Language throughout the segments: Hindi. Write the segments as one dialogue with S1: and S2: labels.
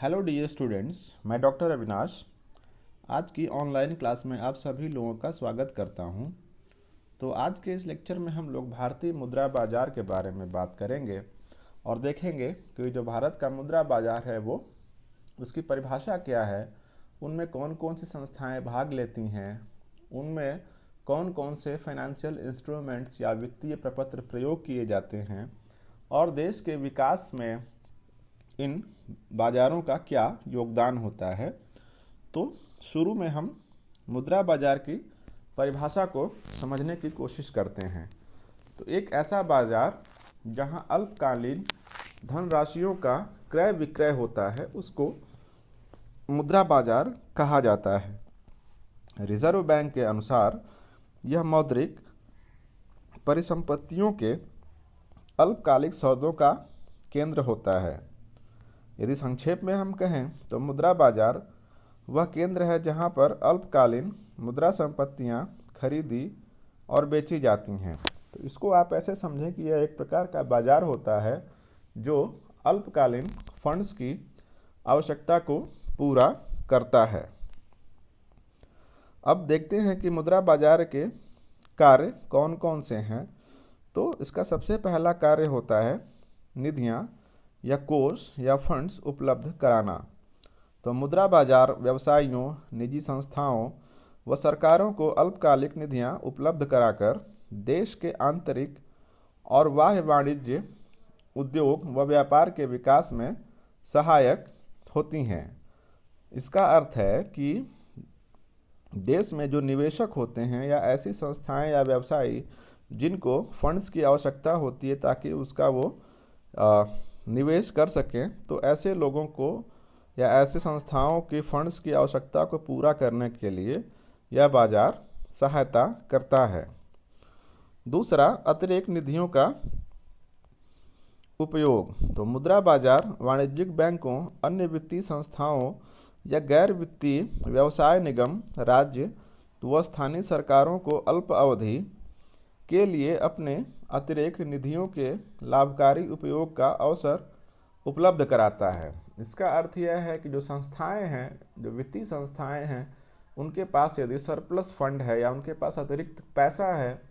S1: हेलो डियर स्टूडेंट्स, मैं डॉक्टर अविनाश आज की ऑनलाइन क्लास में आप सभी लोगों का स्वागत करता हूं। तो आज के इस लेक्चर में हम लोग भारतीय मुद्रा बाजार के बारे में बात करेंगे और देखेंगे कि जो भारत का मुद्रा बाजार है वो उसकी परिभाषा क्या है, उनमें कौन कौन सी संस्थाएं भाग लेती हैं, उनमें कौन कौन से फाइनेंशियल इंस्ट्रूमेंट्स या वित्तीय प्रपत्र प्रयोग किए जाते हैं और देश के विकास में इन बाजारों का क्या योगदान होता है। तो शुरू में हम मुद्रा बाजार की परिभाषा को समझने की कोशिश करते हैं। तो एक ऐसा बाजार जहां अल्पकालीन धनराशियों का क्रय विक्रय होता है उसको मुद्रा बाजार कहा जाता है। रिजर्व बैंक के अनुसार यह मौद्रिक परिसंपत्तियों के अल्पकालिक सौदों का केंद्र होता है। यदि संक्षेप में हम कहें तो मुद्रा बाजार वह केंद्र है जहां पर अल्पकालीन मुद्रा संपत्तियां खरीदी और बेची जाती हैं। तो इसको आप ऐसे समझें कि यह एक प्रकार का बाजार होता है जो अल्पकालीन फंड्स की आवश्यकता को पूरा करता है। अब देखते हैं कि मुद्रा बाजार के कार्य कौन कौन से हैं। तो इसका सबसे पहला कार्य होता है निधियां या कोष या फंड्स उपलब्ध कराना। तो मुद्रा बाजार व्यवसायियों, निजी संस्थाओं व सरकारों को अल्पकालिक निधियां उपलब्ध कराकर देश के आंतरिक और बाह्य वाणिज्य, उद्योग व व्यापार के विकास में सहायक होती हैं। इसका अर्थ है कि देश में जो निवेशक होते हैं या ऐसी संस्थाएं या व्यवसायी जिनको फंड्स की आवश्यकता होती है ताकि उसका वो निवेश कर सकें, तो ऐसे लोगों को या ऐसे संस्थाओं के फंड्स की आवश्यकता को पूरा करने के लिए यह बाजार सहायता करता है। दूसरा, अतिरिक्त निधियों का उपयोग। तो मुद्रा बाजार वाणिज्यिक बैंकों, अन्य वित्तीय संस्थाओं या गैर वित्तीय व्यवसाय निगम, राज्य व स्थानीय सरकारों को अल्प अवधि के लिए अपने अतिरिक्त निधियों के लाभकारी उपयोग का अवसर उपलब्ध कराता है। इसका अर्थ यह है कि जो संस्थाएं हैं, जो वित्तीय संस्थाएं हैं, उनके पास यदि सरप्लस फंड है या उनके पास अतिरिक्त पैसा है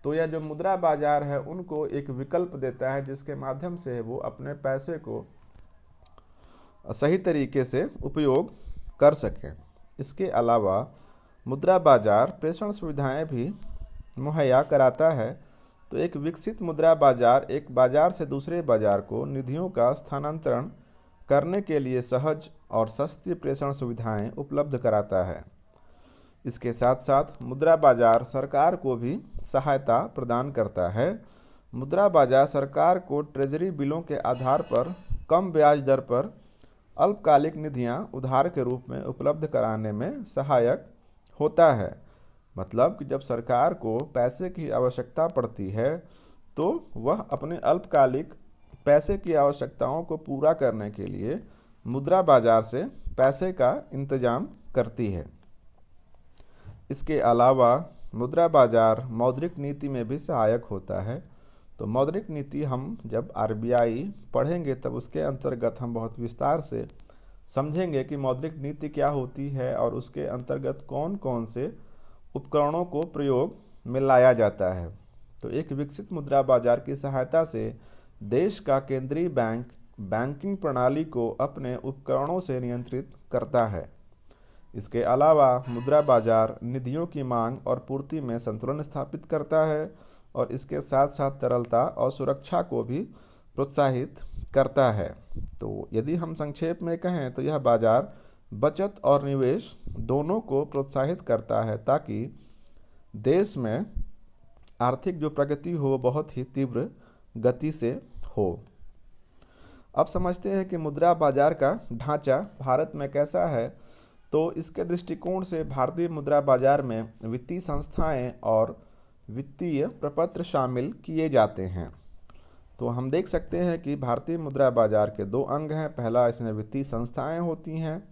S1: तो यह जो मुद्रा बाजार है उनको एक विकल्प देता है जिसके माध्यम से वो अपने पैसे को सही तरीके से उपयोग कर सकें। इसके अलावा मुद्रा बाजार प्रेषण सुविधाएं भी मुहैया कराता है। तो एक विकसित मुद्रा बाजार एक बाजार से दूसरे बाजार को निधियों का स्थानांतरण करने के लिए सहज और सस्ती प्रेषण सुविधाएं उपलब्ध कराता है। इसके साथ साथ मुद्रा बाजार सरकार को भी सहायता प्रदान करता है। मुद्रा बाजार सरकार को ट्रेजरी बिलों के आधार पर कम ब्याज दर पर अल्पकालिक निधियां उधार के रूप में उपलब्ध कराने में सहायक होता है। मतलब कि जब सरकार को पैसे की आवश्यकता पड़ती है तो वह अपने अल्पकालिक पैसे की आवश्यकताओं को पूरा करने के लिए मुद्रा बाजार से पैसे का इंतजाम करती है। इसके अलावा मुद्रा बाजार मौद्रिक नीति में भी सहायक होता है। तो मौद्रिक नीति हम जब आरबीआई पढ़ेंगे तब उसके अंतर्गत हम बहुत विस्तार से समझेंगे कि मौद्रिक नीति क्या होती है और उसके अंतर्गत कौन कौन से उपकरणों को प्रयोग में लाया जाता है। तो एक विकसित मुद्रा बाजार की सहायता से देश का केंद्रीय बैंक बैंकिंग प्रणाली को अपने उपकरणों से नियंत्रित करता है। इसके अलावा मुद्रा बाजार निधियों की मांग और पूर्ति में संतुलन स्थापित करता है और इसके साथ साथ तरलता और सुरक्षा को भी प्रोत्साहित करता है। तो यदि हम संक्षेप में कहें तो यह बाजार बचत और निवेश दोनों को प्रोत्साहित करता है ताकि देश में आर्थिक जो प्रगति हो बहुत ही तीव्र गति से हो। अब समझते हैं कि मुद्रा बाजार का ढांचा भारत में कैसा है। तो इसके दृष्टिकोण से भारतीय मुद्रा बाजार में वित्तीय संस्थाएं और वित्तीय प्रपत्र शामिल किए जाते हैं। तो हम देख सकते हैं कि भारतीय मुद्रा बाजार के दो अंग हैं। पहला, इसमें वित्तीय संस्थाएं होती हैं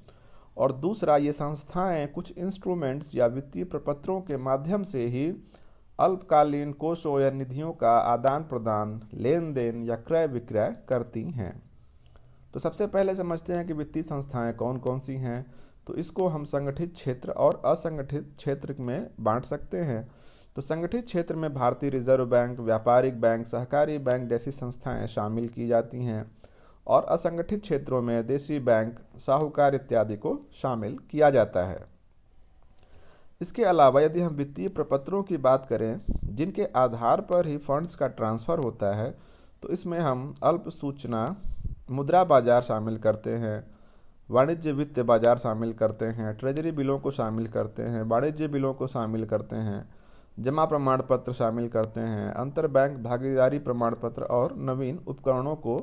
S1: और दूसरा, ये संस्थाएं कुछ इंस्ट्रूमेंट्स या वित्तीय प्रपत्रों के माध्यम से ही अल्पकालीन कोषों या निधियों का आदान प्रदान, लेन देन या क्रय विक्रय करती हैं। तो सबसे पहले समझते हैं कि वित्तीय संस्थाएं कौन कौन सी हैं। तो इसको हम संगठित क्षेत्र और असंगठित क्षेत्र में बांट सकते हैं। तो संगठित क्षेत्र में भारतीय रिजर्व बैंक, व्यापारिक बैंक, सहकारी बैंक जैसी संस्थाएं शामिल की जाती हैं और असंगठित क्षेत्रों में देशी बैंक, साहूकार इत्यादि को शामिल किया जाता है। इसके अलावा यदि हम वित्तीय प्रपत्रों की बात करें जिनके आधार पर ही फंड्स का ट्रांसफ़र होता है, तो इसमें हम अल्प सूचना मुद्रा बाजार शामिल करते हैं, वाणिज्य वित्त बाजार शामिल करते हैं, ट्रेजरी बिलों को शामिल करते हैं, वाणिज्य बिलों को शामिल करते हैं, जमा प्रमाण पत्र शामिल करते हैं, अंतर बैंक भागीदारी प्रमाण पत्र और नवीन उपकरणों को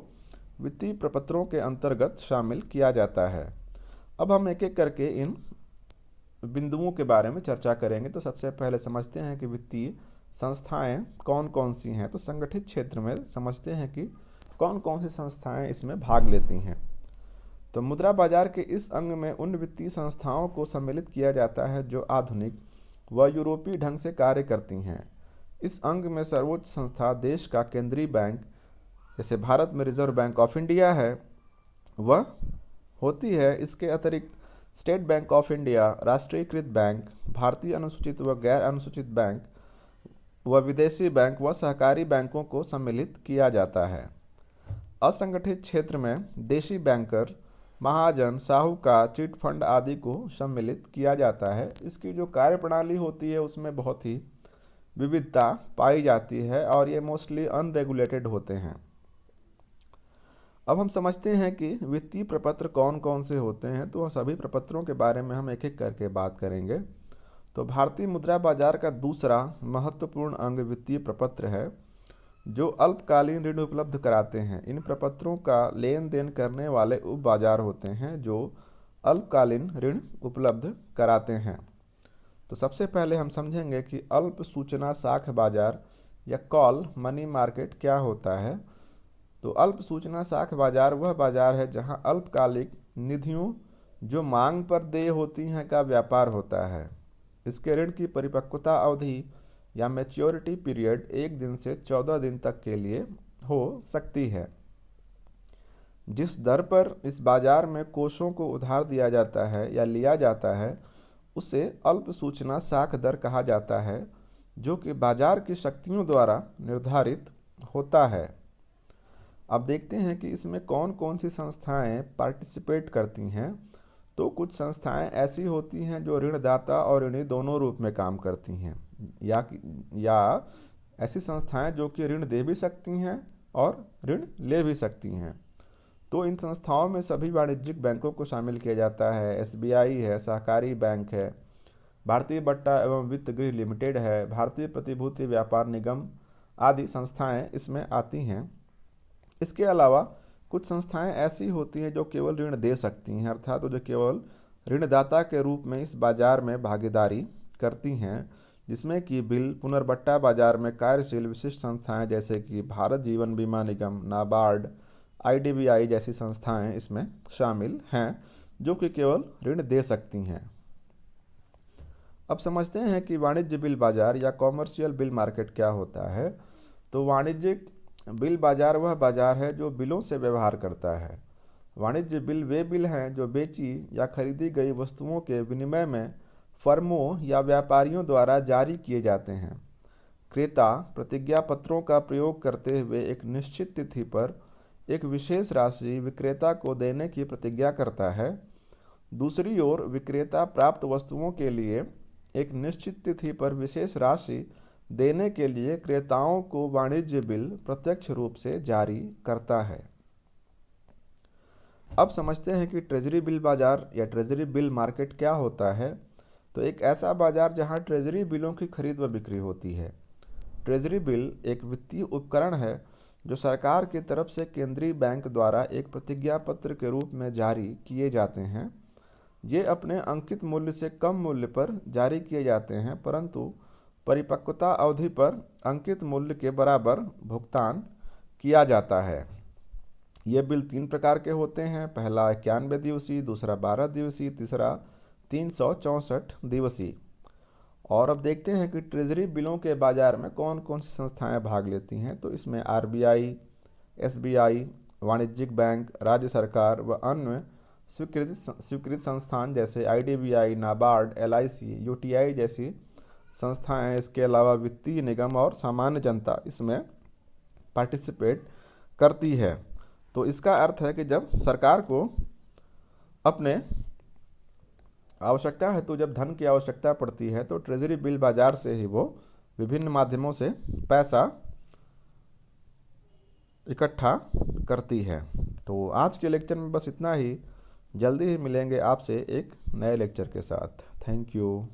S1: वित्तीय प्रपत्रों के अंतर्गत शामिल किया जाता है। अब हम एक एक करके इन बिंदुओं के बारे में चर्चा करेंगे। तो सबसे पहले समझते हैं कि वित्तीय संस्थाएं कौन कौन सी हैं। तो संगठित क्षेत्र में समझते हैं कि कौन कौन सी संस्थाएं इसमें भाग लेती हैं। तो मुद्रा बाजार के इस अंग में उन वित्तीय संस्थाओं को सम्मिलित किया जाता है जो आधुनिक व यूरोपीय ढंग से कार्य करती हैं। इस अंग में सर्वोच्च संस्था देश का केंद्रीय बैंक, जैसे भारत में रिजर्व बैंक ऑफ इंडिया है, वह होती है। इसके अतिरिक्त स्टेट बैंक ऑफ इंडिया, राष्ट्रीयकृत बैंक, भारतीय अनुसूचित व गैर अनुसूचित बैंक व विदेशी बैंक व सहकारी बैंकों को सम्मिलित किया जाता है। असंगठित क्षेत्र में देशी बैंकर, महाजन, साहूकार, चिट फंड आदि को सम्मिलित किया जाता है। इसकी जो कार्यप्रणाली होती है उसमें बहुत ही विविधता पाई जाती है और ये मोस्टली अनरेगुलेटेड होते हैं। अब हम समझते हैं कि वित्तीय प्रपत्र कौन कौन से होते हैं। तो सभी प्रपत्रों के बारे में हम एक एक करके बात करेंगे। तो भारतीय मुद्रा बाजार का दूसरा महत्वपूर्ण अंग वित्तीय प्रपत्र है जो अल्पकालीन ऋण उपलब्ध कराते हैं। इन प्रपत्रों का लेन देन करने वाले उप बाजार होते हैं जो अल्पकालीन ऋण उपलब्ध कराते हैं। तो सबसे पहले हम समझेंगे कि अल्प सूचना साख बाजार या कॉल मनी मार्केट क्या होता है। तो अल्प सूचना साख बाजार वह बाजार है जहां अल्पकालिक निधियों जो मांग पर देय होती हैं का व्यापार होता है। इसके ऋण की परिपक्वता अवधि या मैच्योरिटी पीरियड 1 दिन से 14 दिन तक के लिए हो सकती है। जिस दर पर इस बाजार में कोषों को उधार दिया जाता है या लिया जाता है उसे अल्प सूचना साख दर कहा जाता है, जो कि बाजार की शक्तियों द्वारा निर्धारित होता है। अब देखते हैं कि इसमें कौन कौन सी संस्थाएं पार्टिसिपेट करती हैं। तो कुछ संस्थाएं ऐसी होती हैं जो ऋणदाता और ऋणी दोनों रूप में काम करती हैं, या ऐसी संस्थाएं जो कि ऋण दे भी सकती हैं और ऋण ले भी सकती हैं। तो इन संस्थाओं में सभी वाणिज्यिक बैंकों को शामिल किया जाता है। एसबीआई है, सहकारी बैंक है, भारतीय बट्टा एवं वित्त गृह लिमिटेड है, भारतीय प्रतिभूति व्यापार निगम आदि संस्थाएं इसमें आती हैं। इसके अलावा कुछ संस्थाएं ऐसी होती हैं जो केवल ऋण दे सकती हैं, अर्थात जो केवल ऋणदाता के रूप में इस बाजार में भागीदारी करती हैं, जिसमें कि बिल पुनर्बट्टा बाजार में कार्यशील विशिष्ट संस्थाएं जैसे कि भारत जीवन बीमा निगम, नाबार्ड, आईडीबीआई जैसी संस्थाएं इसमें शामिल हैं जो कि केवल ऋण दे सकती हैं। अब समझते हैं कि वाणिज्य बिल बाजार या कॉमर्शियल बिल मार्केट क्या होता है। तो वाणिज्यिक बिल बाजार वह बाजार है जो बिलों से व्यवहार करता है। वाणिज्य बिल वे बिल हैं जो बेची या खरीदी गई वस्तुओं के विनिमय में फर्मों या व्यापारियों द्वारा जारी किए जाते हैं। क्रेता प्रतिज्ञा पत्रों का प्रयोग करते हुए एक निश्चित तिथि पर एक विशेष राशि विक्रेता को देने की प्रतिज्ञा करता है। दूसरी ओर विक्रेता प्राप्त वस्तुओं के लिए एक निश्चित तिथि पर विशेष राशि देने के लिए क्रेताओं को वाणिज्य बिल प्रत्यक्ष रूप से जारी करता है। अब समझते हैं कि ट्रेजरी बिल बाजार या ट्रेजरी बिल मार्केट क्या होता है। तो एक ऐसा बाजार जहां ट्रेजरी बिलों की खरीद व बिक्री होती है। ट्रेजरी बिल एक वित्तीय उपकरण है जो सरकार की तरफ से केंद्रीय बैंक द्वारा एक प्रतिज्ञा पत्र के रूप में जारी किए जाते हैं। ये अपने अंकित मूल्य से कम मूल्य पर जारी किए जाते हैं, परंतु परिपक्वता अवधि पर अंकित मूल्य के बराबर भुगतान किया जाता है। ये बिल 3 प्रकार के होते हैं। पहला 91 दिवसीय, दूसरा 12 दिवसीय, तीसरा 364 दिवसीय। और अब देखते हैं कि ट्रेजरी बिलों के बाजार में कौन कौन सी संस्थाएं भाग लेती हैं। तो इसमें आरबीआई, एसबीआई, वाणिज्यिक बैंक, राज्य सरकार व अन्य स्वीकृत संस्थान जैसे IDBI, नाबार्ड, LIC, UTI जैसी संस्थाएं हैं। इसके अलावा वित्तीय निगम और सामान्य जनता इसमें पार्टिसिपेट करती है। तो इसका अर्थ है कि जब सरकार को अपने आवश्यकता हेतु जब धन की आवश्यकता पड़ती है तो ट्रेजरी बिल बाजार से ही वो विभिन्न माध्यमों से पैसा इकट्ठा करती है। तो आज के लेक्चर में बस इतना ही। जल्दी ही मिलेंगे आपसे एक नए लेक्चर के साथ। Thank you.